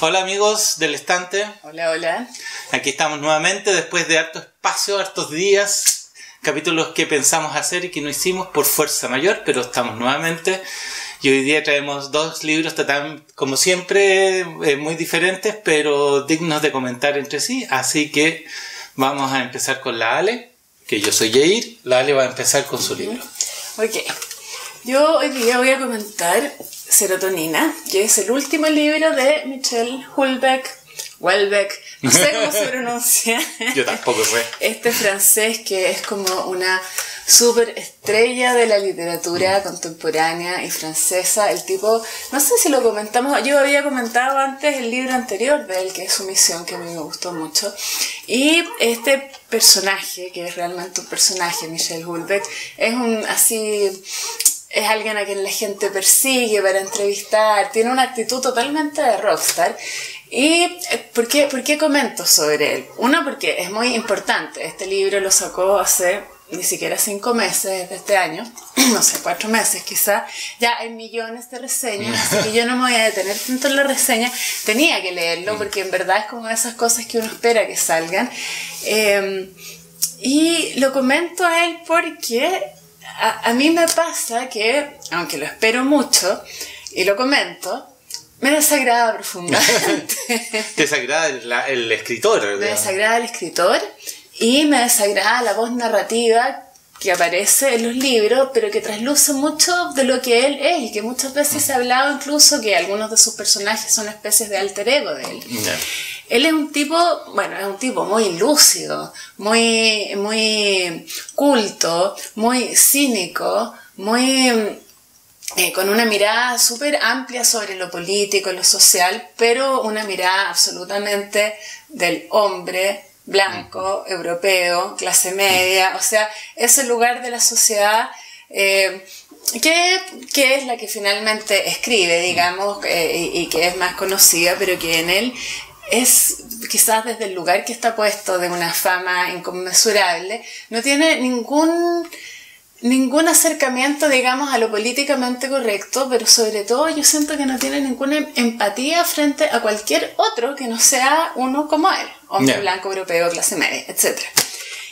Hola amigos del estante. Hola, hola. Aquí estamos nuevamente después de harto espacio, hartos días, capítulos que pensamos hacer y que no hicimos por fuerza mayor, pero estamos nuevamente. Y hoy día traemos dos libros como siempre, muy diferentes, pero dignos de comentar entre sí. Así que vamos a empezar con la Ale, que yo soy Jair. La Ale va a empezar con su libro. Ok. Yo hoy día voy a comentar Serotonina, que es el último libro de Michel Houellebecq, no sé cómo se pronuncia. Yo tampoco sé. Este francés que es como una súper estrella de la literatura contemporánea y francesa. El tipo, no sé si lo comentamos, yo había comentado antes el libro anterior de él, que es Sumisión, que a mí me gustó mucho. Y este personaje, que es realmente un personaje, Michel Houellebecq, es alguien a quien la gente persigue para entrevistar, tiene una actitud totalmente de rockstar. ¿Y por qué comento sobre él? Uno, porque es muy importante. Este libro lo sacó hace ni siquiera 5 meses de este año, no sé, 4 meses quizá. Ya hay millones de reseñas, así que yo no me voy a detener tanto en la reseña. Tenía que leerlo porque en verdad es como esas cosas que uno espera que salgan. Y lo comento a él porque a mí me pasa que, aunque lo espero mucho y lo comento, me desagrada profundamente. ¿Te desagrada el escritor? Me desagrada el escritor y me desagrada la voz narrativa que aparece en los libros, pero que trasluce mucho de lo que él es, y que muchas veces se ha hablado incluso que algunos de sus personajes son especies de alter ego de él. Yeah. Él es un tipo muy lúcido, muy culto, muy cínico, con una mirada súper amplia sobre lo político, lo social, pero una mirada absolutamente del hombre blanco, europeo, clase media, o sea, ese lugar de la sociedad que es la que finalmente escribe, digamos, y que es más conocida, pero que en él es quizás desde el lugar que está puesto de una fama inconmensurable, no tiene ningún acercamiento, digamos, a lo políticamente correcto, pero sobre todo yo siento que no tiene ninguna empatía frente a cualquier otro que no sea uno como él, hombre blanco, europeo, clase media, etc.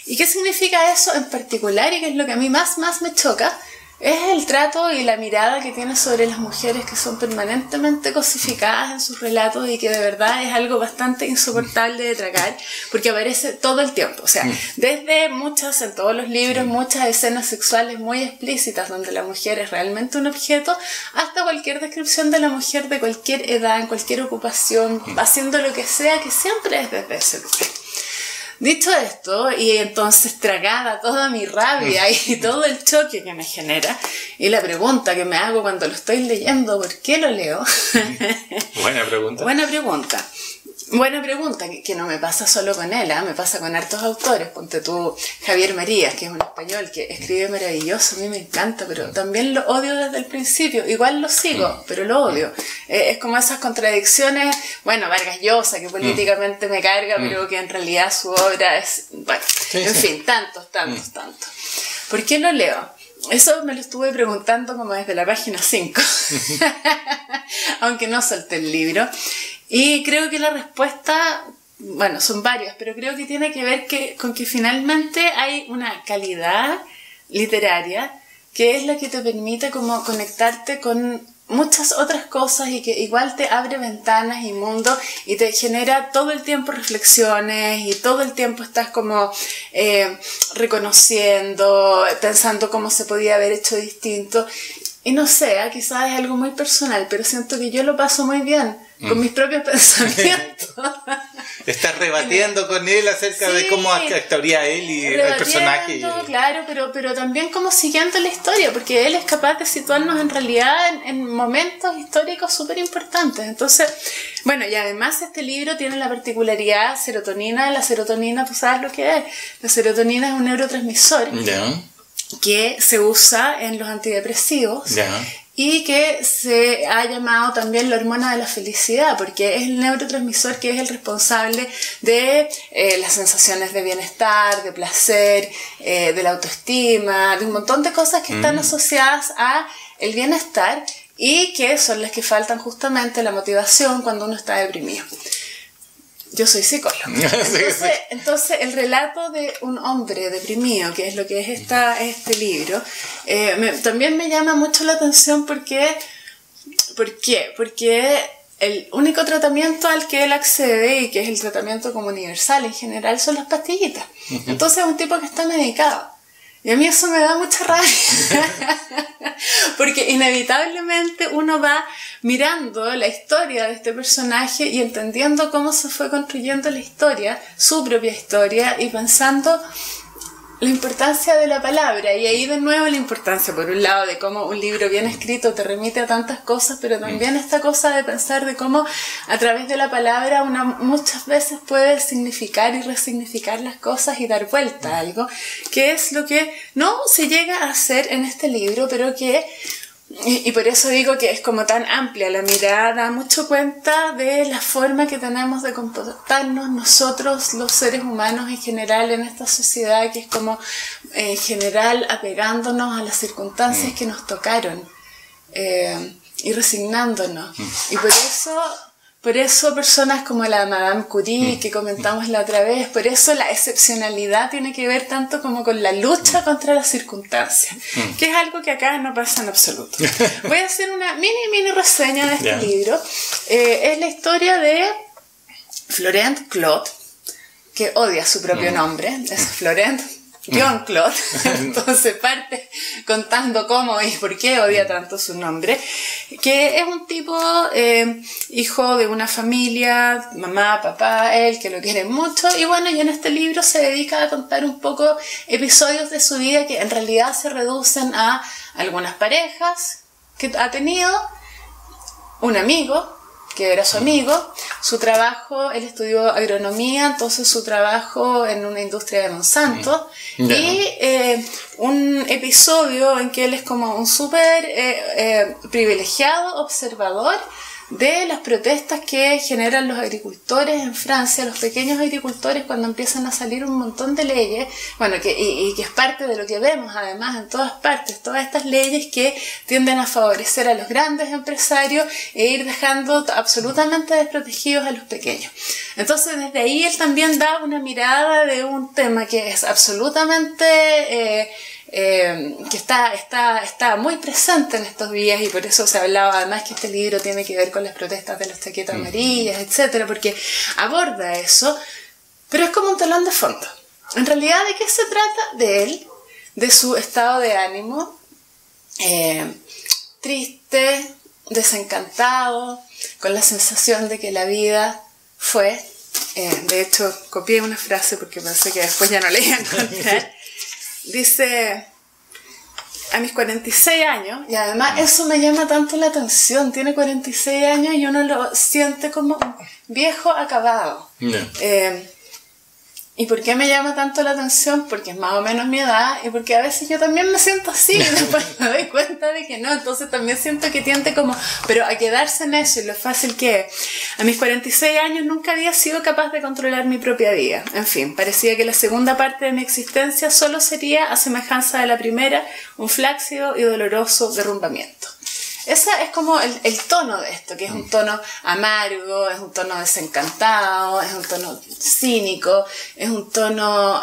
¿Y qué significa eso en particular? Y qué es lo que a mí más me choca, es el trato y la mirada que tiene sobre las mujeres, que son permanentemente cosificadas en sus relatos y que de verdad es algo bastante insoportable de tragar, porque aparece todo el tiempo. O sea, desde en todos los libros, muchas escenas sexuales muy explícitas donde la mujer es realmente un objeto, hasta cualquier descripción de la mujer de cualquier edad, en cualquier ocupación, haciendo lo que sea, que siempre es desde ese lugar. Dicho esto, y entonces tragada toda mi rabia y todo el choque que me genera, y la pregunta que me hago cuando lo estoy leyendo, ¿por qué lo leo? Buena pregunta. Buena pregunta, que no me pasa solo con él, me pasa con hartos autores. Ponte tú Javier Marías, que es un español que escribe maravilloso, a mí me encanta, pero también lo odio desde el principio. Igual lo sigo, pero lo odio. Es como esas contradicciones, Vargas Llosa, que políticamente me carga, pero que en realidad su obra es, fin, tantos. ¿Por qué lo leo? Eso me lo estuve preguntando como desde la página 5, aunque no solté el libro. Y creo que la respuesta, son varias, pero creo que tiene que ver con que finalmente hay una calidad literaria que es la que te permite como conectarte con muchas otras cosas y que igual te abre ventanas y mundo y te genera todo el tiempo reflexiones y todo el tiempo estás como reconociendo, pensando cómo se podía haber hecho distinto. Y no sé, quizás es algo muy personal, pero siento que yo lo paso muy bien con mis propios pensamientos. Estás rebatiendo con él acerca de cómo actuaría él y el personaje. Claro, pero también como siguiendo la historia, porque él es capaz de situarnos en realidad en momentos históricos súper importantes. Entonces, y además este libro tiene la particularidad serotonina. La serotonina, ¿tú sabes lo que es? La serotonina es un neurotransmisor. Que se usa en los antidepresivos y que se ha llamado también la hormona de la felicidad, porque es el neurotransmisor que es el responsable de las sensaciones de bienestar, de placer, de la autoestima, de un montón de cosas que están asociadas a el bienestar. y que son las que faltan justamente la motivación cuando uno está deprimido. Yo soy psicóloga. Entonces, el relato de un hombre deprimido, que es lo que es este libro, también me llama mucho la atención porque... ¿Por qué? Porque el único tratamiento al que él accede, y que es el tratamiento como universal en general, son las pastillitas. Entonces es un tipo que está medicado. Y a mí eso me da mucha rabia. Porque inevitablemente uno va mirando la historia de este personaje y entendiendo cómo se fue construyendo la historia, su propia historia, y pensando la importancia de la palabra. Y ahí de nuevo la importancia, por un lado, de cómo un libro bien escrito te remite a tantas cosas, pero también esta cosa de pensar de cómo a través de la palabra uno muchas veces puede significar y resignificar las cosas y dar vuelta a algo, que es lo que no se llega a hacer en este libro, pero que... Y por eso digo que es como tan amplia la mirada, da mucho cuenta de la forma que tenemos de comportarnos nosotros, los seres humanos en general, en esta sociedad, que es como en general apegándonos a las circunstancias que nos tocaron y resignándonos. Y por eso personas como la Madame Curie, que comentamos la otra vez, por eso la excepcionalidad tiene que ver tanto como con la lucha contra las circunstancias, que es algo que acá no pasa en absoluto. Voy a hacer una mini reseña de este libro. Es la historia de Florent Claude, que odia su propio nombre, es Florent John Claude. Entonces parte contando cómo y por qué odia tanto su nombre, que es un tipo hijo de una familia, mamá, papá, él, que lo quieren mucho, y bueno, y en este libro se dedica a contar un poco episodios de su vida que en realidad se reducen a algunas parejas que ha tenido, un amigo que era su amigo, su trabajo, él estudió agronomía, entonces su trabajo en una industria de Monsanto, y un episodio en que él es como un súper privilegiado observador de las protestas que generan los agricultores en Francia, los pequeños agricultores, cuando empiezan a salir un montón de leyes, bueno, y que es parte de lo que vemos además en todas partes, todas estas leyes que tienden a favorecer a los grandes empresarios e ir dejando absolutamente desprotegidos a los pequeños. Entonces desde ahí él también da una mirada de un tema que es absolutamente... que está muy presente en estos días, y por eso se hablaba además que este libro tiene que ver con las protestas de las chaquetas amarillas, etcétera, porque aborda eso, pero es como un telón de fondo. En realidad, ¿de qué se trata? De él, de su estado de ánimo, triste, desencantado, con la sensación de que la vida fue, de hecho copié una frase porque pensé que después ya no la iba a encontrar. Dice, a mis 46 años, y además eso me llama tanto la atención, tiene 46 años y uno lo siente como un viejo acabado. ¿Y por qué me llama tanto la atención? Porque es más o menos mi edad, y porque a veces yo también me siento así, y después me doy cuenta de que no, entonces también siento que tiende como, pero a quedarse en eso, y lo fácil que es. A mis 46 años nunca había sido capaz de controlar mi propia vida. En fin, parecía que la segunda parte de mi existencia solo sería, a semejanza de la primera, un flácido y doloroso derrumbamiento. Ese es como el tono de esto, que es un tono amargo, es un tono desencantado, es un tono cínico, es un tono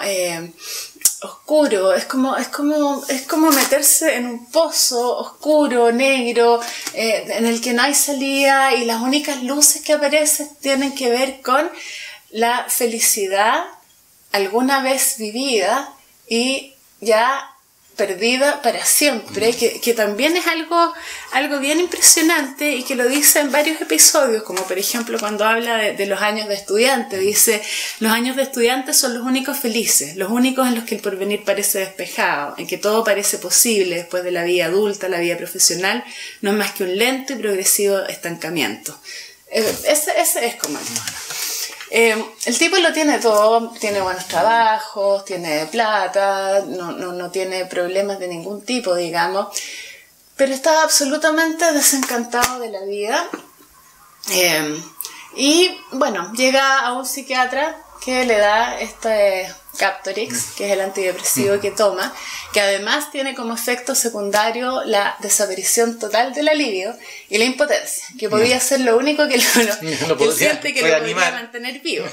oscuro, es como meterse en un pozo oscuro, negro, en el que no hay salida, y las únicas luces que aparecen tienen que ver con la felicidad alguna vez vivida y ya perdida para siempre, que también es algo bien impresionante, y que lo dice en varios episodios, como por ejemplo cuando habla de los años de estudiante. Dice, los años de estudiante son los únicos felices, los únicos en los que el porvenir parece despejado, en que todo parece posible después de la vida adulta, la vida profesional, no es más que un lento y progresivo estancamiento. Ese es como el tipo lo tiene todo, tiene buenos trabajos, tiene plata, no tiene problemas de ningún tipo, digamos, pero está absolutamente desencantado de la vida. Y bueno, llega a un psiquiatra que le da este Captorix, que es el antidepresivo que toma, que además tiene como efecto secundario la desaparición total de la libido y la impotencia, que podía ser lo único que él siente que lo podía mantener vivo,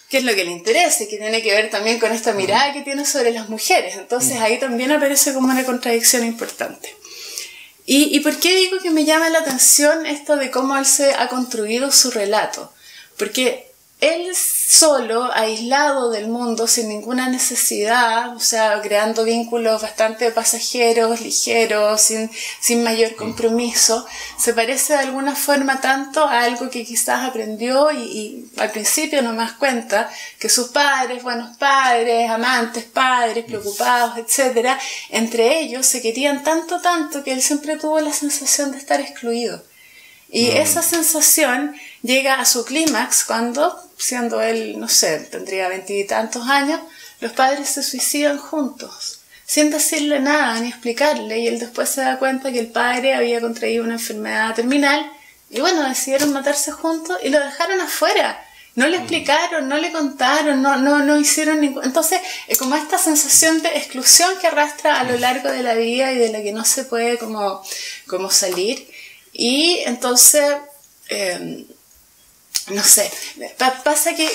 que es lo que le interesa y que tiene que ver también con esta mirada que tiene sobre las mujeres. Entonces ahí también aparece como una contradicción importante. ¿Y por qué digo que me llama la atención esto de cómo él se ha construido su relato? Porque él solo, aislado del mundo, sin ninguna necesidad, o sea, creando vínculos bastante pasajeros, ligeros, sin mayor compromiso, se parece de alguna forma tanto a algo que quizás aprendió y al principio no más cuenta, que sus padres, buenos padres, amantes padres, preocupados, etc., entre ellos se querían tanto que él siempre tuvo la sensación de estar excluido. Y esa sensación llega a su clímax cuando, siendo él, no sé, tendría 20 y tantos años, los padres se suicidan juntos, sin decirle nada ni explicarle, y él después se da cuenta que el padre había contraído una enfermedad terminal, y bueno, decidieron matarse juntos y lo dejaron afuera. No le explicaron, no le contaron, no hicieron ningún... Entonces, como esta sensación de exclusión que arrastra a lo largo de la vida y de la que no se puede como salir. Y entonces, no sé, pasa que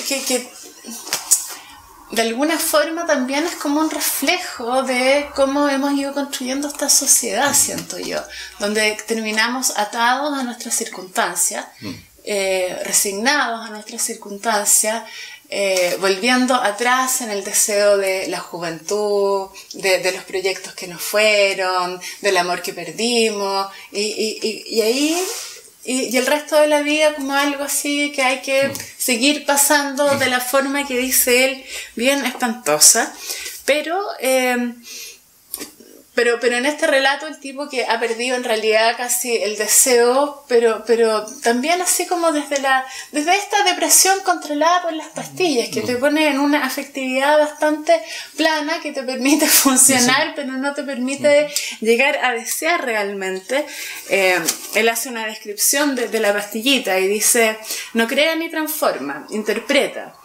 de alguna forma también es como un reflejo de cómo hemos ido construyendo esta sociedad, siento yo, donde terminamos atados a nuestras circunstancias, resignados a nuestras circunstancias, volviendo atrás en el deseo de la juventud, de los proyectos que nos fueron, del amor que perdimos, y ahí y el resto de la vida como algo así que hay que seguir pasando de la forma que dice él, bien espantosa, pero en este relato el tipo que ha perdido en realidad casi el deseo, pero también así como desde esta depresión controlada por las pastillas, que te pone en una afectividad bastante plana, que te permite funcionar, pero no te permite llegar a desear realmente. Él hace una descripción de la pastillita y dice: no crea ni transforma, interpreta.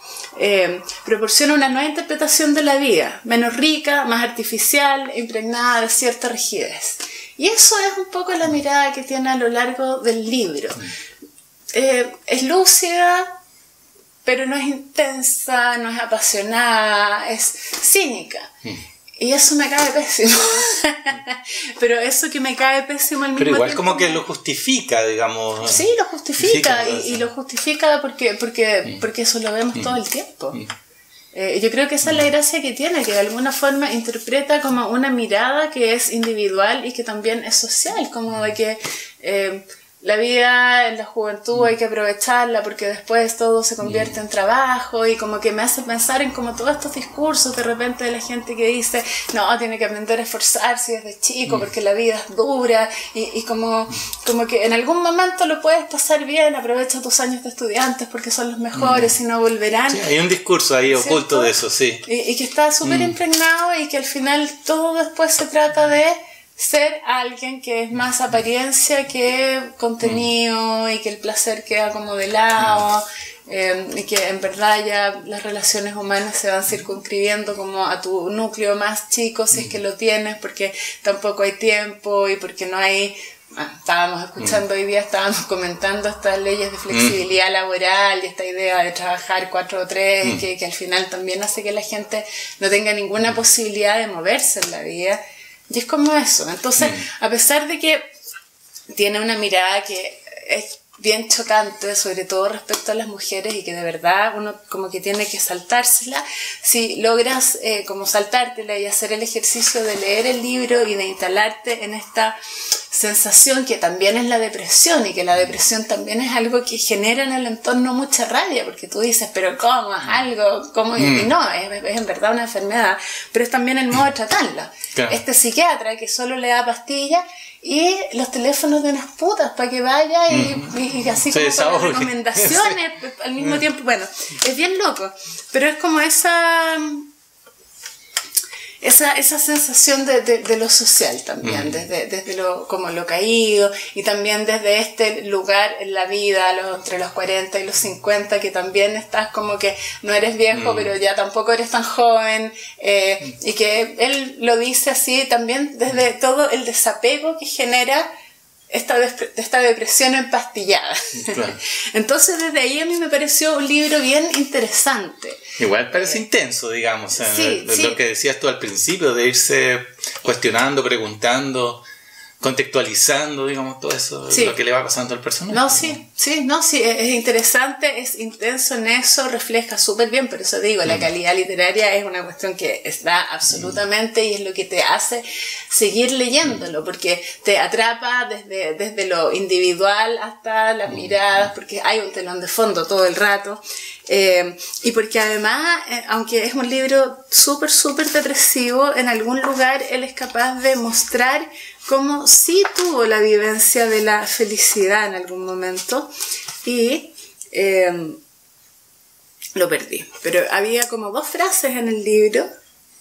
Proporciona una nueva interpretación de la vida, menos rica, más artificial, impregnada de cierta rigidez. Y eso es un poco la mirada que tiene a lo largo del libro. Es lúcida, pero no es intensa, no es apasionada, es cínica. Y eso me cae pésimo. Pero eso que me cae pésimo al mismo tiempo... Pero igual como que lo justifica, digamos. Sí, lo justifica. Y lo justifica porque eso lo vemos todo el tiempo. Yo creo que esa es la gracia que tiene, que de alguna forma interpreta como una mirada que es individual y que también es social, como de que... la vida en la juventud hay que aprovecharla porque después todo se convierte en trabajo, y como que me hace pensar en como todos estos discursos de repente de la gente que dice no, tiene que aprender a esforzarse desde chico porque la vida es dura y como que en algún momento lo puedes pasar bien, aprovecha tus años de estudiantes porque son los mejores y no volverán. Sí, hay un discurso ahí, ¿cierto?, oculto de eso, sí. Y que está súper impregnado, y que al final todo después se trata de ser alguien que es más apariencia que contenido, y que el placer queda como de lado, y que en verdad ya las relaciones humanas se van circunscribiendo como a tu núcleo más chico, si es que lo tienes, porque tampoco hay tiempo y porque no hay... estábamos escuchando hoy día, estábamos comentando estas leyes de flexibilidad laboral y esta idea de trabajar 4 o 3, que al final también hace que la gente no tenga ninguna posibilidad de moverse en la vida. Y es como eso. Entonces, a pesar de que tiene una mirada que es bien chocante, sobre todo respecto a las mujeres, y que de verdad uno como que tiene que saltársela, si logras como saltártela y hacer el ejercicio de leer el libro y de instalarte en esta sensación que también es la depresión, y que la depresión también es algo que genera en el entorno mucha rabia, porque tú dices, pero ¿cómo? ¿Es algo? ¿Cómo? Y no, es en verdad una enfermedad, pero es también el modo de tratarla. Claro. Este psiquiatra que solo le da pastillas y los teléfonos de unas putas para que vaya y así como con las recomendaciones al mismo tiempo. Bueno, es bien loco, pero es como esa esa sensación de lo social también, desde como lo caído, y también desde este lugar en la vida, entre los 40 y los 50, que también estás como que no eres viejo, pero ya tampoco eres tan joven, y que él lo dice así también desde todo el desapego que genera esta depresión empastillada. Claro. Entonces desde ahí a mí me pareció un libro bien interesante. Igual parece intenso, digamos, sí. Lo que decías tú al principio, de irse cuestionando, preguntando, contextualizando, digamos, todo eso, lo que le va pasando al personaje. Es interesante, es intenso en eso, refleja súper bien, por eso digo, la calidad literaria es una cuestión que está absolutamente, y es lo que te hace seguir leyéndolo, porque te atrapa desde lo individual hasta las miradas, porque hay un telón de fondo todo el rato, y porque además, aunque es un libro súper, súper depresivo, en algún lugar él es capaz de mostrar cómo sí tuvo la vivencia de la felicidad en algún momento, y lo perdí. Pero había como 2 frases en el libro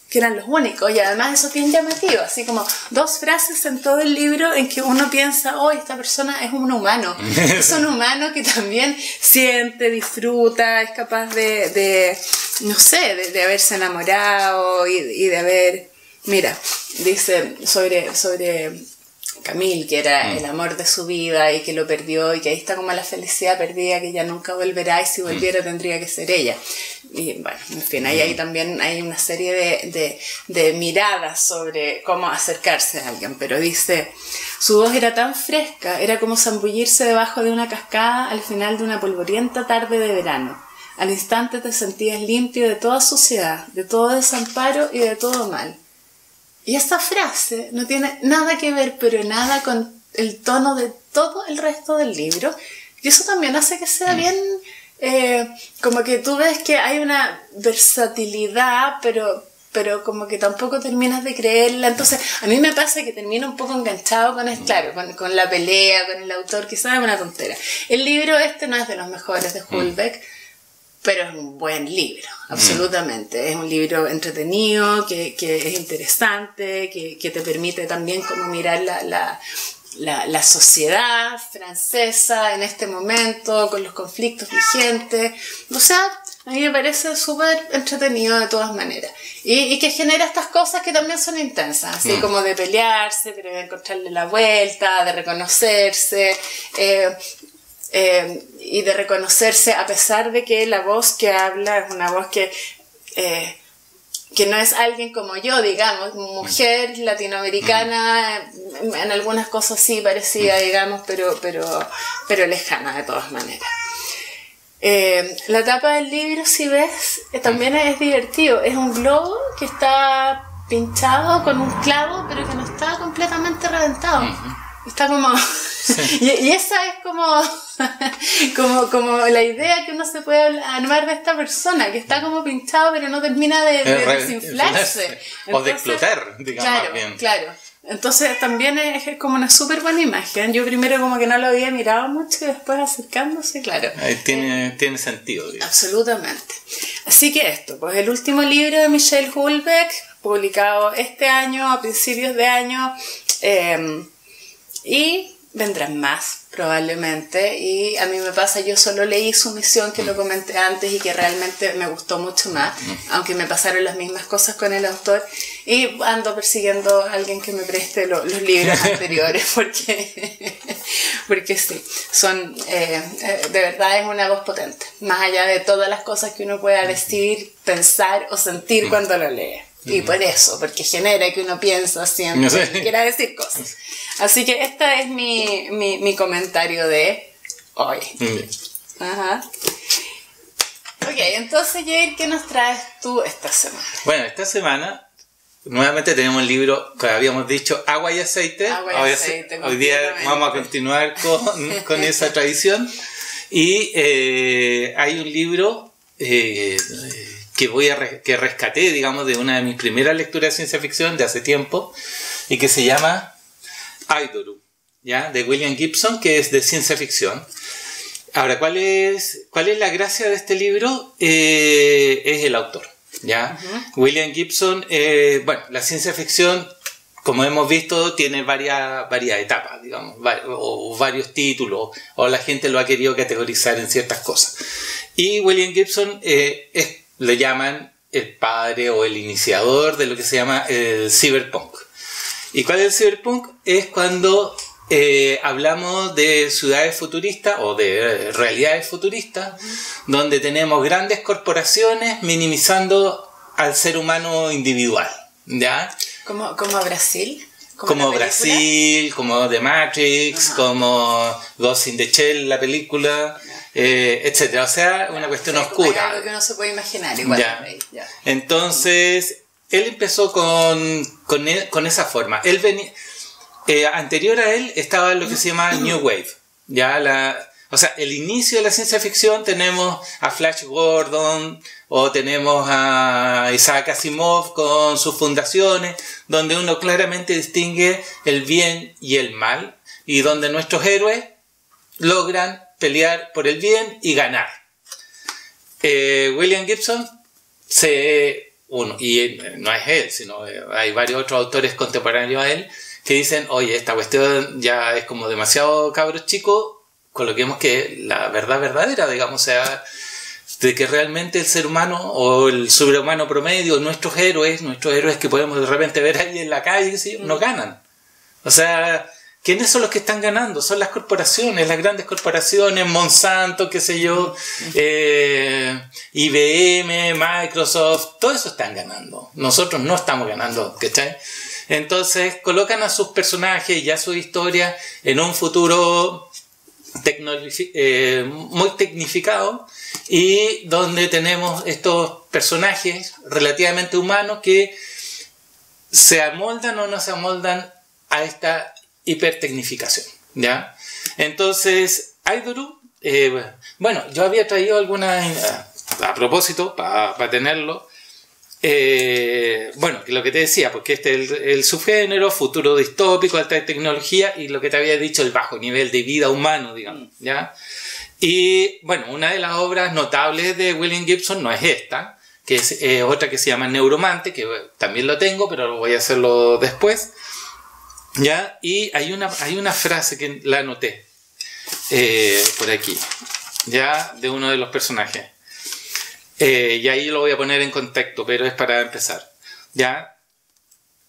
que eran los únicos, y además eso es bien llamativo, así como 2 frases en todo el libro en que uno piensa, esta persona es un humano, es un humano que también siente, disfruta, es capaz de haberse enamorado y de haber, mira, dice sobre Camille, que era el amor de su vida y que lo perdió, y que ahí está como la felicidad perdida, que ya nunca volverá, y si volviera tendría que ser ella. Y bueno, en fin, ahí también hay una serie de miradas sobre cómo acercarse a alguien, pero dice, su voz era tan fresca, era como zambullirse debajo de una cascada al final de una polvorienta tarde de verano. Al instante te sentías limpio de toda suciedad, de todo desamparo y de todo mal. Y esta frase no tiene nada que ver, pero nada, con el tono de todo el resto del libro. Y eso también hace que sea bien, como que tú ves que hay una versatilidad, pero como que tampoco terminas de creerla. Entonces, a mí me pasa que termino un poco enganchado con la pelea, con el autor, quizás es una tontera. El libro no es de los mejores de Houellebecq, pero es un buen libro, absolutamente. Es un libro entretenido, que es interesante, que te permite también como mirar la sociedad francesa en este momento, con los conflictos vigentes. O sea, a mí me parece súper entretenido de todas maneras. Y que genera estas cosas que también son intensas, así como de pelearse, pero de encontrarle la vuelta, de reconocerse, y de reconocerse a pesar de que la voz que habla es una voz que no es alguien como yo, digamos, mujer latinoamericana, en algunas cosas sí parecida, digamos, pero lejana de todas maneras. La tapa del libro, si ves, también es divertido. Es un globo que está pinchado con un clavo, pero que no está completamente reventado. Está como... Sí. Y esa es como la idea que uno se puede armar de esta persona, que está como pinchado pero no termina de desinflarse. Entonces, o de explotar, digamos. Claro. Entonces también es como una súper buena imagen. Yo primero como que no lo había mirado mucho, y después acercándose, claro. Ahí tiene sentido. Digamos. Absolutamente. Así que esto, pues el último libro de Michel Houellebecq, publicado este año, a principios de año, y vendrán más probablemente, y a mí me pasa, yo solo leí Sumisión, que lo comenté antes y que realmente me gustó mucho más, aunque me pasaron las mismas cosas con el autor, y ando persiguiendo a alguien que me preste los libros anteriores porque sí, son de verdad es una voz potente, más allá de todas las cosas que uno pueda decir, pensar o sentir cuando lo lee. Y por eso, porque genera que uno piensa siempre y quiera decir cosas. Así que este es mi comentario de hoy. Ajá. Ok, entonces Jair, ¿qué nos traes tú esta semana? Bueno, esta semana nuevamente tenemos el libro que habíamos dicho, Agua y Aceite. Hoy día vamos a continuar con esa tradición. Y hay un libro que rescaté, digamos, de una de mis primeras lecturas de ciencia ficción de hace tiempo, y que se llama Aidoru, ¿ya? De William Gibson, que es de ciencia ficción. Ahora, ¿cuál es la gracia de este libro? Es el autor. ¿ya? William Gibson, bueno, la ciencia ficción, como hemos visto, tiene varias etapas, digamos, o varios títulos, o la gente lo ha querido categorizar en ciertas cosas. Y William Gibson le llaman el padre o el iniciador de lo que se llama el cyberpunk. ¿Y cuál es el cyberpunk? Es cuando hablamos de ciudades futuristas o de realidades futuristas, donde tenemos grandes corporaciones minimizando al ser humano individual, ¿ya? ¿Como Brasil? Como Brasil, como The Matrix, como Ghost in the Shell, la película, etcétera. O sea, una cuestión oscura. Algo que no se puede imaginar. Igual. Ya. Entonces, él empezó con esa forma. Él venía, anterior a él estaba lo que se llama New Wave. O sea, el inicio de la ciencia ficción tenemos a Flash Gordon o tenemos a Isaac Asimov con sus fundaciones, donde uno claramente distingue el bien y el mal y donde nuestros héroes logran pelear por el bien y ganar. William Gibson y no es él, sino hay varios otros autores contemporáneos a él que dicen, oye, esta cuestión ya es como demasiado cabros chicos, coloquemos que la verdad verdadera, digamos, o sea, de que realmente el ser humano o el sobrehumano promedio, nuestros héroes que podemos de repente ver ahí en la calle, ¿sí? No ganan. O sea, ¿quiénes son los que están ganando? Son las corporaciones, las grandes corporaciones, Monsanto, qué sé yo, IBM, Microsoft, todo eso están ganando. Nosotros no estamos ganando, ¿cachai? Entonces colocan a sus personajes y a su historia en un futuro muy tecnificado y donde tenemos estos personajes relativamente humanos que se amoldan o no se amoldan a esta hipertecnificación, ¿ya? Entonces, Aidoru, bueno, yo había traído algunas a propósito para tenerlo. Bueno, lo que te decía, porque este es el subgénero, futuro distópico, alta tecnología y lo que te había dicho, el bajo nivel de vida humano, digamos, ¿ya? Y bueno, una de las obras notables de William Gibson no es esta, que es otra que se llama Neuromante, que también lo tengo, pero lo voy a hacerlo después, ¿ya? Y hay una frase que la anoté por aquí, ¿ya? De uno de los personajes. Y ahí lo voy a poner en contexto, pero es para empezar, ¿ya?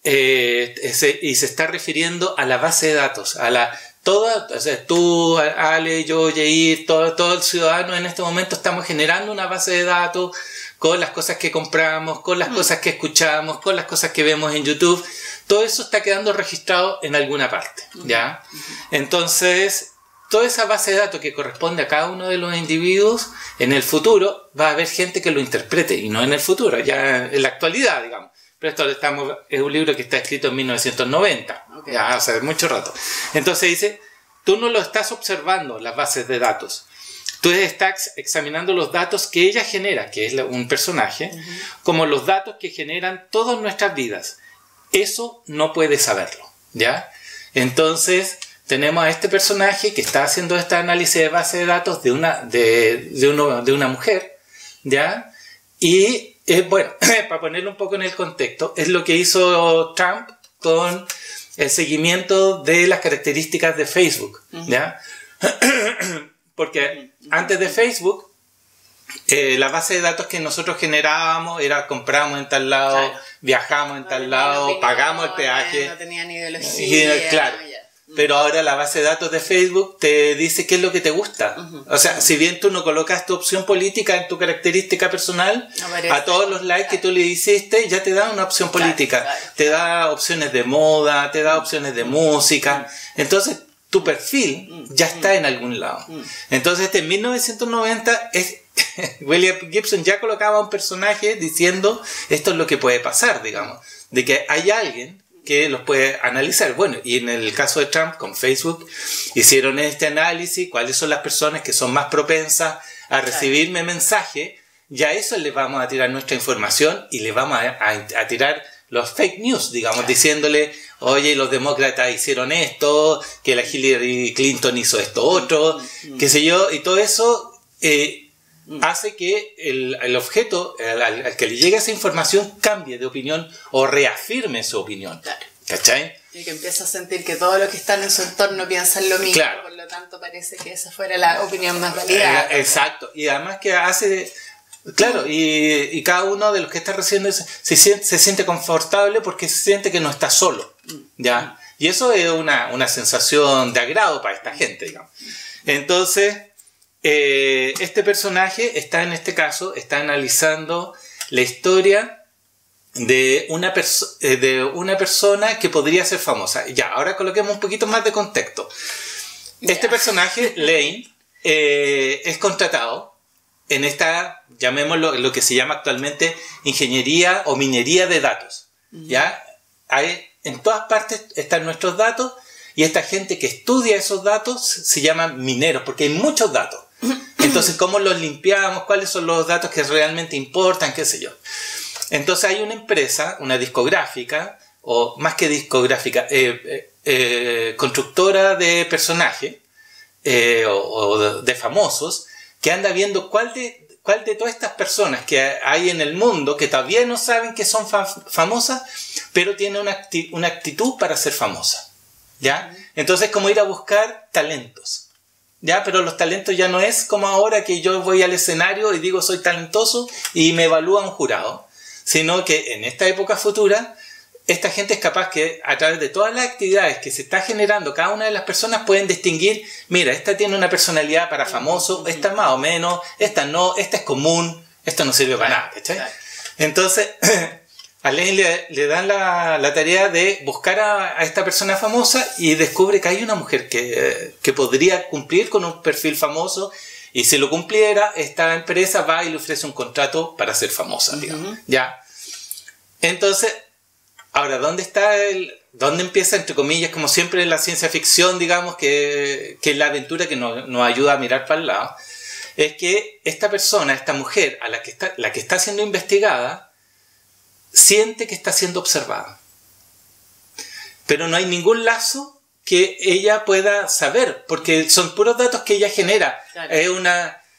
Y se está refiriendo a la base de datos, o sea, tú, Ale, yo, Yair, todo el ciudadano en este momento estamos generando una base de datos con las cosas que compramos, con las cosas que escuchamos, con las cosas que vemos en YouTube. Todo eso está quedando registrado en alguna parte, ¿ya? Entonces, toda esa base de datos que corresponde a cada uno de los individuos, en el futuro va a haber gente que lo interprete, y no en el futuro, ya en la actualidad, digamos. Pero esto es un libro que está escrito en 1990, ya hace mucho rato. Entonces dice, tú no lo estás observando, las bases de datos. Tú estás examinando los datos que ella genera, que es un personaje, como los datos que generan todas nuestras vidas. Eso no puedes saberlo, ¿ya? Entonces tenemos a este personaje que está haciendo este análisis de base de datos de una mujer, ¿ya? Y bueno, para ponerlo un poco en el contexto, es lo que hizo Trump con el seguimiento de las características de Facebook, ¿ya? Porque antes de Facebook, la base de datos que nosotros generábamos era compramos en tal lado, claro, viajamos en tal lado, pagamos el peaje. No tenían ideología. Claro. Pero ahora la base de datos de Facebook te dice qué es lo que te gusta. O sea, si bien tú no colocas tu opción política en tu característica personal, a todos los likes que tú le hiciste ya te da una opción política. Claro. Te da opciones de moda, te da opciones de música. Entonces, tu perfil ya está en algún lado. Entonces, en 1990, William Gibson ya colocaba un personaje diciendo esto es lo que puede pasar, digamos. De que hay alguien que los puede analizar. Bueno, y en el caso de Trump con Facebook hicieron este análisis, cuáles son las personas que son más propensas a recibirme mensaje, ya a eso les vamos a tirar nuestra información y les vamos a tirar los fake news, digamos, diciéndole, oye, los demócratas hicieron esto, que la Hillary Clinton hizo esto otro, qué sé yo, y todo eso hace que el objeto al que le llegue esa información cambie de opinión o reafirme su opinión. Claro. ¿Cachai? Y que empieza a sentir que todos los que están en su entorno piensan lo mismo, claro. Por lo tanto parece que esa fuera la opinión más validada. Exacto, y además que hace... Claro, y cada uno de los que está recibiendo se siente confortable porque se siente que no está solo, ¿ya? Y eso es una sensación de agrado para esta gente, digamos. Entonces, este personaje está, en este caso, está analizando la historia de una persona que podría ser famosa. Ya, ahora coloquemos un poquito más de contexto. Este personaje, Lane, es contratado en esta, llamémoslo, lo que se llama actualmente ingeniería o minería de datos. ¿Ya? En todas partes están nuestros datos y esta gente que estudia esos datos se llaman mineros porque hay muchos datos. Entonces, ¿cómo los limpiamos? ¿Cuáles son los datos que realmente importan? ¿Qué sé yo? Entonces hay una empresa, una discográfica, o más que discográfica, constructora de personajes o de famosos, que anda viendo cuál de todas estas personas que hay en el mundo que todavía no saben que son famosas, pero tienen una actitud para ser famosa, ¿ya? Entonces, como ir a buscar talentos, ¿ya? Pero los talentos ya no es como ahora que yo voy al escenario y digo soy talentoso y me evalúa un jurado, sino que en esta época futura esta gente es capaz que a través de todas las actividades que se está generando cada una de las personas pueden distinguir, mira, esta tiene una personalidad para famoso, esta más o menos, esta no, esta es común, esta no sirve para nada, ¿cachai? Entonces, a Lane le dan la tarea de buscar a esta persona famosa y descubre que hay una mujer que podría cumplir con un perfil famoso y si lo cumpliera, esta empresa va y le ofrece un contrato para ser famosa, digamos, ¿ya? Entonces, ahora, ¿dónde empieza, entre comillas, como siempre en la ciencia ficción, digamos, que es la aventura que nos ayuda a mirar para el lado? Es que esta persona, esta mujer, la que está siendo investigada, siente que está siendo observada. Pero no hay ningún lazo que ella pueda saber, porque son puros datos que ella genera. Claro.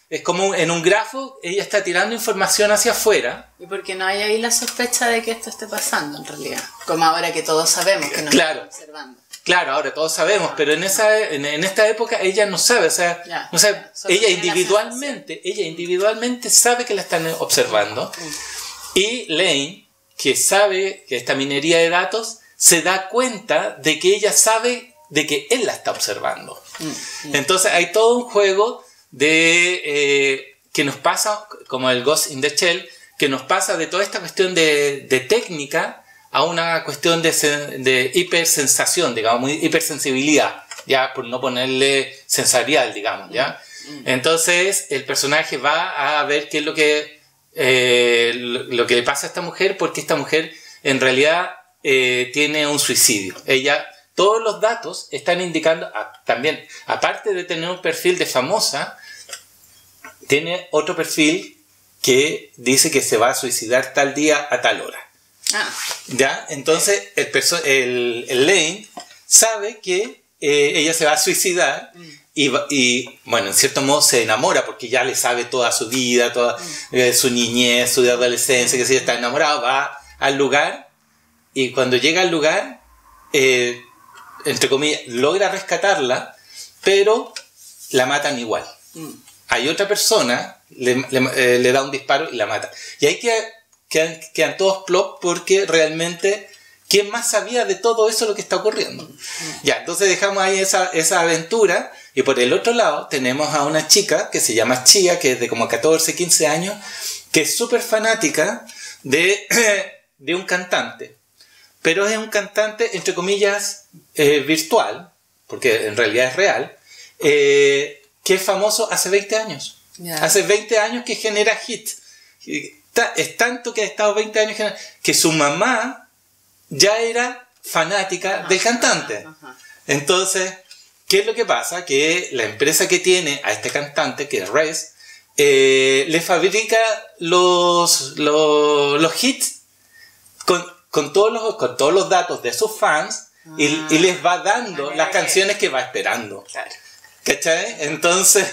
Es como en un grafo, ella está tirando información hacia afuera. Y porque no hay ahí la sospecha de que esto esté pasando, en realidad. Como ahora que todos sabemos que nos están observando. Claro, ahora todos sabemos, pero en esta época ella no sabe, o sea, no sabe, ella individualmente sabe que la están observando. Y Lane, que sabe que esta minería de datos, se da cuenta de que ella sabe de que él la está observando. Entonces hay todo un juego de que nos pasa, como el Ghost in the Shell, que nos pasa de toda esta cuestión de técnica a una cuestión de hipersensación, digamos, muy hipersensibilidad, ya por no ponerle sensorial, digamos, ¿ya? Entonces el personaje va a ver qué es lo que le pasa a esta mujer, porque esta mujer en realidad tiene un suicidio. Todos los datos están indicando, también, aparte de tener un perfil de famosa, tiene otro perfil que dice que se va a suicidar tal día a tal hora. ¿Ya? Entonces, el Lane sabe que ella se va a suicidar y, bueno, en cierto modo se enamora porque ya le sabe toda su vida, toda su niñez, su adolescencia, que si está enamorado, va al lugar y cuando llega al lugar, entre comillas, logra rescatarla, pero la matan igual. Hay otra persona, le da un disparo y la mata. Y ahí quedan todos plop porque realmente, ¿quién más sabía de todo eso lo que está ocurriendo? Ya, entonces dejamos ahí esa aventura y por el otro lado tenemos a una chica que se llama Chia, que es de como 14, 15 años, que es súper fanática de un cantante. Pero es un cantante, entre comillas, virtual, porque en realidad es real, que es famoso hace 20 años. Yeah. Hace 20 años que genera hits. Es tanto que ha estado 20 años que su mamá ya era fanática del cantante. Entonces, ¿qué es lo que pasa? Que la empresa que tiene a este cantante, que es Res, le fabrica los hits con todos los datos de sus fans y les va dando las canciones que va esperando. Claro. ¿Cachai? Entonces,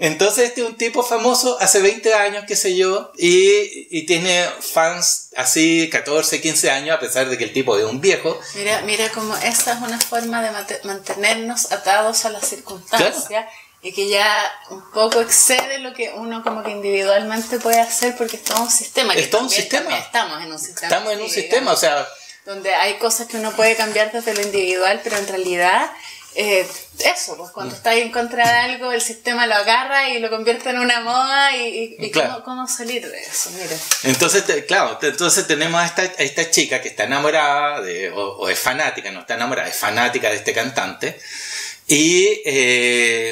Entonces este es un tipo famoso hace 20 años, qué sé yo, y tiene fans así 14, 15 años, a pesar de que el tipo es un viejo. Mira como esa es una forma de mantenernos atados a las circunstancias. Claro. Y que ya un poco excede lo que uno como que individualmente puede hacer, porque es todo un sistema. Es todo un sistema. Estamos en un sistema. Estamos en un sistema, o sea... Donde hay cosas que uno puede cambiar desde lo individual, pero en realidad... eso, pues cuando estás en contra de algo, el sistema lo agarra y lo convierte en una moda y claro. ¿Cómo salir de eso? Mira. Entonces, entonces tenemos a esta chica que está enamorada o es fanática, no está enamorada, es fanática de este cantante. Y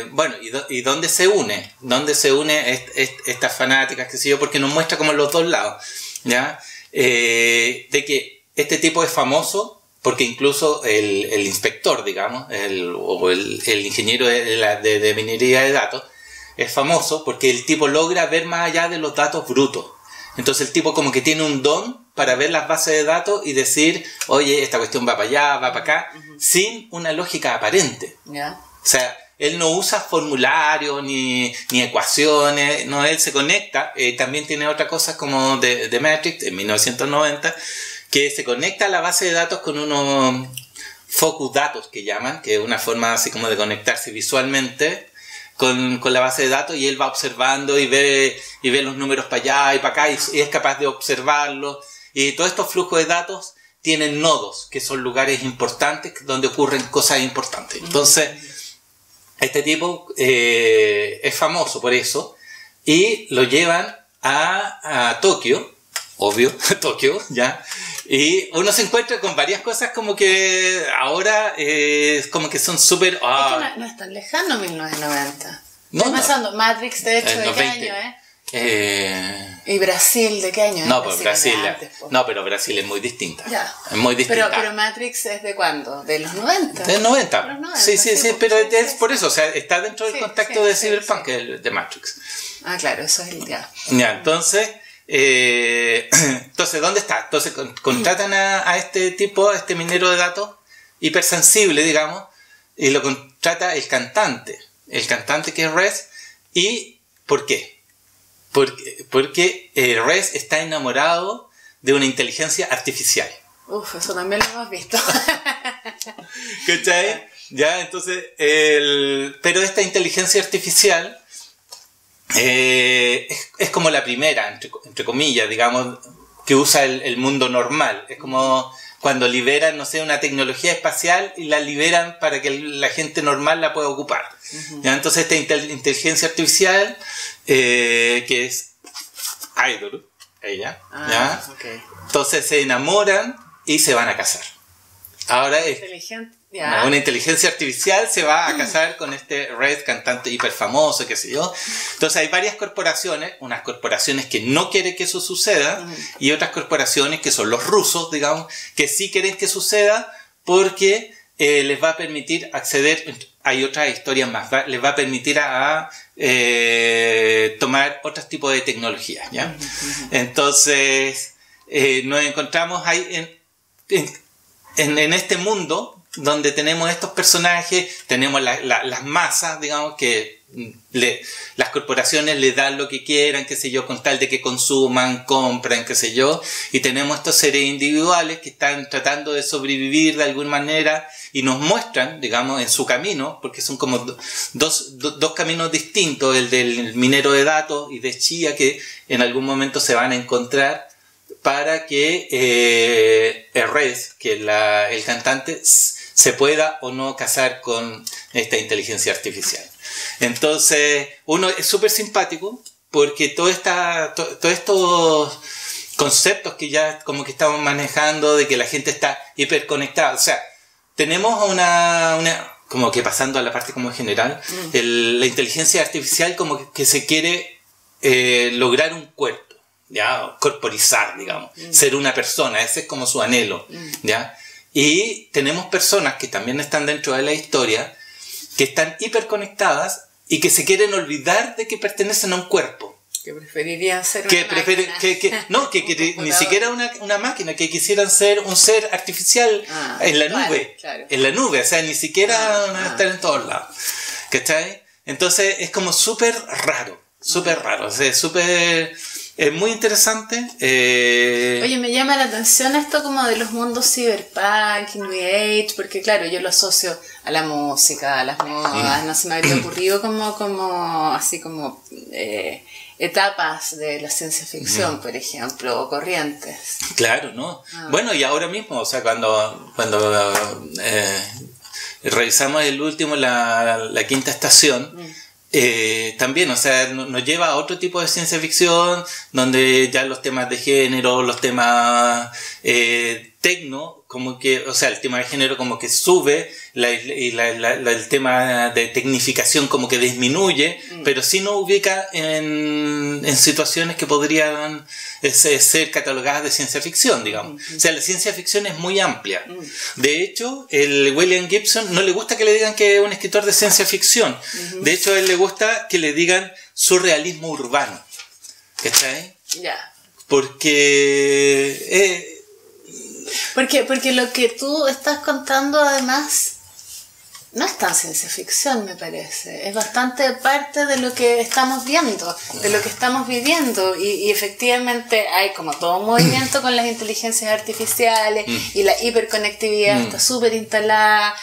bueno, ¿y dónde se une? ¿Dónde se une estas fanáticas, qué sé yo? Porque nos muestra como los dos lados, ¿ya? De que este tipo es famoso. Porque incluso el inspector, digamos, el ingeniero de minería de datos, es famoso porque el tipo logra ver más allá de los datos brutos. Entonces el tipo como que tiene un don para ver las bases de datos y decir, oye, esta cuestión va para allá, va para acá, sin una lógica aparente. Yeah. O sea, él no usa formularios ni ecuaciones, no, él se conecta. También tiene otras cosas como de Matrix en 1990, que se conecta a la base de datos con unos focus datos que llaman, que es una forma así como de conectarse visualmente con la base de datos, y él va observando y ve los números para allá y para acá y es capaz de observarlos. Y todos estos flujos de datos tienen nodos, que son lugares importantes donde ocurren cosas importantes. Entonces, este tipo es famoso por eso y lo llevan a Tokio. Obvio, Tokio, ya. Y uno se encuentra con varias cosas como que ahora como que son súper... Es que no es tan lejano 1990. Estoy pensando, Matrix de hecho, ¿de qué año, ¿Y Brasil de qué año? No, pues pero Brasil es muy distinta. Ya. Es muy distinta. Pero Matrix es de ¿cuándo? ¿De los 90? De los 90. Sí, pero es por eso, o sea, está dentro del contacto de Cyberpunk, de Matrix. Ah, claro, eso es el ya. Ya, entonces, ¿dónde está? Entonces contratan a este tipo, a este minero de datos, hipersensible, digamos, y lo contrata el cantante que es Rez. ¿Y por qué? Porque Rez está enamorado de una inteligencia artificial. Uf, eso también lo hemos visto. ¿Cachai? Ya, entonces, pero esta inteligencia artificial es como la primera, entre comillas, digamos, que usa el mundo normal. Es como cuando liberan, no sé, una tecnología espacial y la liberan para que la gente normal la pueda ocupar. Uh-huh. ¿Ya? Entonces esta inteligencia artificial, que es Idol, ella, ¿ya? Okay. Entonces se enamoran y se van a casar. Ahora es una inteligencia artificial se va a casar con este Red, cantante hiper famoso, qué sé yo. Entonces hay varias corporaciones, unas corporaciones que no quieren que eso suceda y otras corporaciones que son los rusos, digamos, que sí quieren que suceda porque les va a permitir acceder, hay otras historias más, les va a permitir a tomar otros tipos de tecnologías, ¿ya? Entonces nos encontramos ahí en este mundo donde tenemos estos personajes, tenemos las masas, digamos, que las corporaciones le dan lo que quieran, qué sé yo, con tal de que consuman, compran, qué sé yo, y tenemos estos seres individuales que están tratando de sobrevivir de alguna manera y nos muestran, digamos, en su camino, porque son como dos caminos distintos, el del minero de datos y de Chia, que en algún momento se van a encontrar para que Rez, que el cantante, se pueda o no casar con esta inteligencia artificial. Entonces, uno es súper simpático porque todos estos conceptos que ya como que estamos manejando de que la gente está hiperconectada, o sea, tenemos una como que pasando a la parte como general, la inteligencia artificial como que se quiere lograr un cuerpo, ¿ya? Corporizar, digamos, ser una persona, ese es como su anhelo, ¿ya? Y tenemos personas que también están dentro de la historia que están hiperconectadas y que se quieren olvidar de que pertenecen a un cuerpo. Que preferirían ser una máquina. Que ni siquiera una máquina, que quisieran ser un ser artificial en la nube. Claro. En la nube, o sea, ni siquiera estar en todos lados. ¿Cachai? Entonces es como súper raro, o sea, es muy interesante. Oye, me llama la atención esto como de los mundos cyberpunk, New Age, porque claro, yo lo asocio a la música, a las modas, no se me habría ocurrido como así como etapas de la ciencia ficción, por ejemplo, o corrientes. Claro, ¿no? Bueno, y ahora mismo, o sea, cuando revisamos el último, la quinta estación, también, o sea, nos lleva a otro tipo de ciencia ficción, donde ya los temas de género, los temas tecno, como que, o sea, el tema de género como que sube, el tema de tecnificación como que disminuye, pero sí nos ubica en situaciones que podrían ser catalogadas de ciencia ficción, digamos. O sea, la ciencia ficción es muy amplia. De hecho, el William Gibson no le gusta que le digan que es un escritor de ciencia ficción. De hecho, a él le gusta que le digan surrealismo urbano. ¿Cachai? Ya. Porque lo que tú estás contando además no es tan ciencia ficción, me parece. Es bastante parte de lo que estamos viendo, de lo que estamos viviendo. Y efectivamente hay como todo un movimiento con las inteligencias artificiales y la hiperconectividad está súper instalada.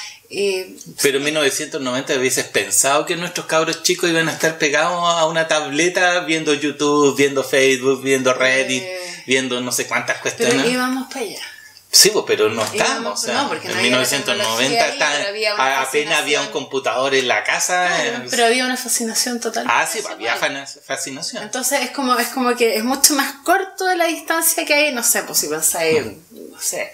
Pero en 1990 hubieses pensado que nuestros cabros chicos iban a estar pegados a una tableta viendo YouTube, viendo Facebook, viendo Reddit, viendo no sé cuántas cuestiones. Pero íbamos para allá. Sí, pues, pero no estamos. O sea, no, en 1990 apenas había un computador en la casa. Claro, pero había una fascinación total. Sí, había fascinación. Entonces es como que es mucho más corto de la distancia que hay, no sé, pues si pensáis, no sé,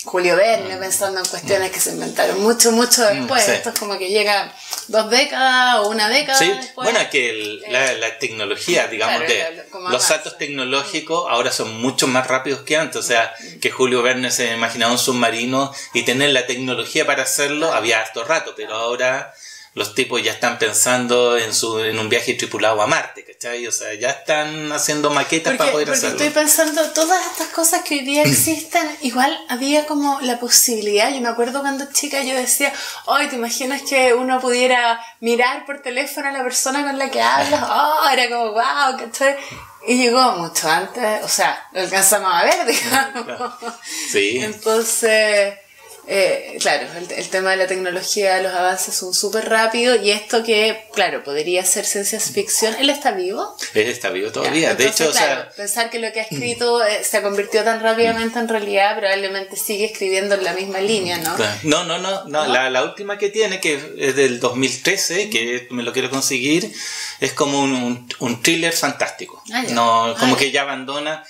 Julio Verne pensando en cuestiones que se inventaron mucho después. Sí. Esto es como que llega 2 décadas o una década después. Bueno, es que la tecnología, digamos, claro, los saltos tecnológicos ahora son mucho más rápidos que antes. O sea, que Julio Verne se imaginaba un submarino y tener la tecnología para hacerlo había harto rato, pero ahora los tipos ya están pensando en un viaje tripulado a Marte, ¿cachai? O sea, ya están haciendo maquetas para poder hacerlo. Porque estoy pensando, todas estas cosas que hoy día existen, igual había como la posibilidad. Yo me acuerdo cuando chica yo decía, ay, ¿te imaginas que uno pudiera mirar por teléfono a la persona con la que hablas? Era como, wow, ¿cachai? Y llegó mucho antes, o sea, lo alcanzamos a ver, digamos. Claro. Sí. Entonces... claro, el tema de la tecnología, los avances son súper rápidos y esto que, claro, podría ser ciencia ficción. ¿Él está vivo? Él está vivo todavía. Entonces, de hecho, claro, o sea, pensar que lo que ha escrito se convirtió tan rápidamente en realidad, probablemente sigue escribiendo en la misma línea, ¿no? No. La última que tiene, que es del 2013, que me lo quiero conseguir, es como un thriller fantástico. Que ya abandona.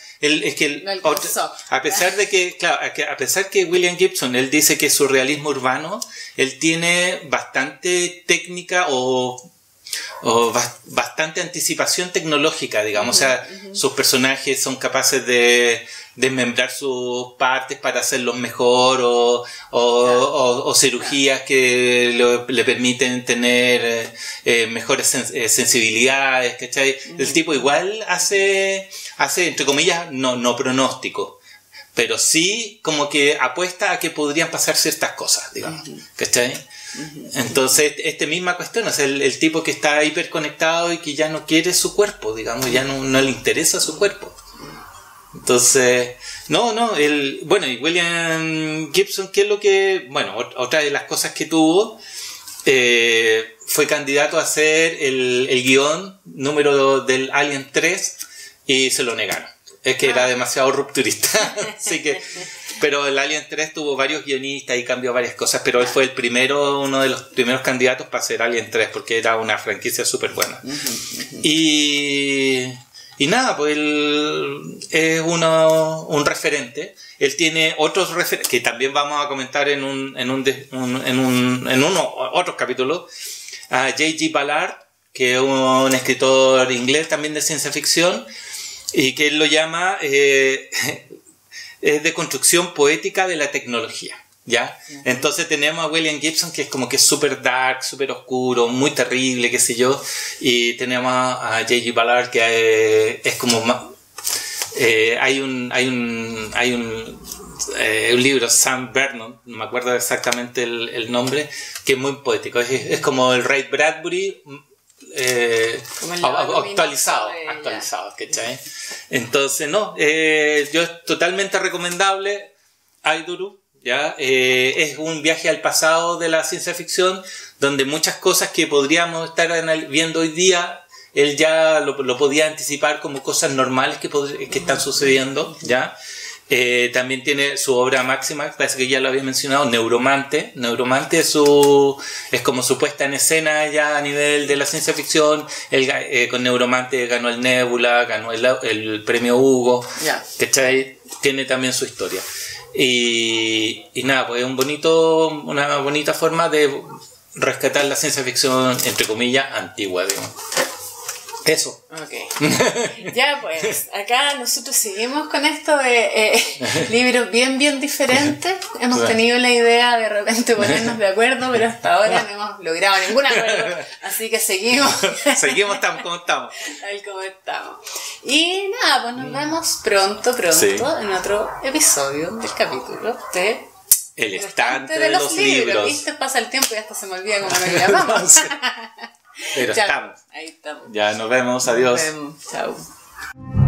A pesar de que, claro, a pesar que William Gibson, él dice que es surrealismo urbano, él tiene bastante técnica o bastante anticipación tecnológica, digamos. O sea, sus personajes son capaces de desmembrar sus partes para hacerlos mejor o cirugías que le permiten tener mejores sensibilidades, ¿cachai? El tipo igual hace entre comillas no pronóstico, pero sí como que apuesta a que podrían pasar ciertas cosas, digamos, ¿cachai? Entonces, esta misma cuestión, o sea, el tipo que está hiperconectado y que ya no quiere su cuerpo, digamos, ya no le interesa su cuerpo. Entonces, bueno, y William Gibson, ¿qué es lo que, bueno, otra de las cosas que tuvo, fue candidato a hacer el guión número del Alien 3 y se lo negaron. Es que era demasiado rupturista. Así que, pero el Alien 3 tuvo varios guionistas y cambió varias cosas, pero él fue uno de los primeros candidatos para hacer Alien 3 porque era una franquicia súper buena. Y nada, pues él es un referente. Él tiene otros referentes que también vamos a comentar en otros capítulos. A J.G. Ballard, que es un escritor inglés también de ciencia ficción, y que él lo llama es de construcción poética de la tecnología, ¿ya? Entonces tenemos a William Gibson, que es como que súper dark, súper oscuro, muy terrible, qué sé yo, y tenemos a J.G. Ballard, que es como más, hay un libro, Sam Vernon, no me acuerdo exactamente el nombre, que es muy poético, es como el Ray Bradbury Como el lado actualizados, ¿cachai? Entonces, no, yo es totalmente recomendable Aiduru, ¿ya? Es un viaje al pasado de la ciencia ficción, donde muchas cosas que podríamos estar viendo hoy día, él ya lo podía anticipar como cosas normales que están sucediendo, ¿ya? También tiene su obra máxima, parece que ya lo había mencionado, Neuromante. Neuromante es como su puesta en escena ya a nivel de la ciencia ficción. Él, con Neuromante ganó el Nebula, ganó el premio Hugo, ¿cachai? Tiene también su historia. Y nada, pues es una bonita forma de rescatar la ciencia ficción, entre comillas, antigua, digamos. Eso. Ok. Ya pues, acá nosotros seguimos con esto de libros bien diferentes. Hemos tenido la idea de repente ponernos de acuerdo, pero hasta ahora no hemos logrado ningún acuerdo. Así que seguimos. Seguimos como estamos. Tal como estamos. Y nada, pues nos vemos pronto en otro episodio del capítulo de El estante de los libros. ¿Viste? Pasa el tiempo y hasta se me olvida cómo nos llamamos. Pero ya, estamos. Ahí estamos. Ya nos vemos. Adiós. Nos vemos. Chao.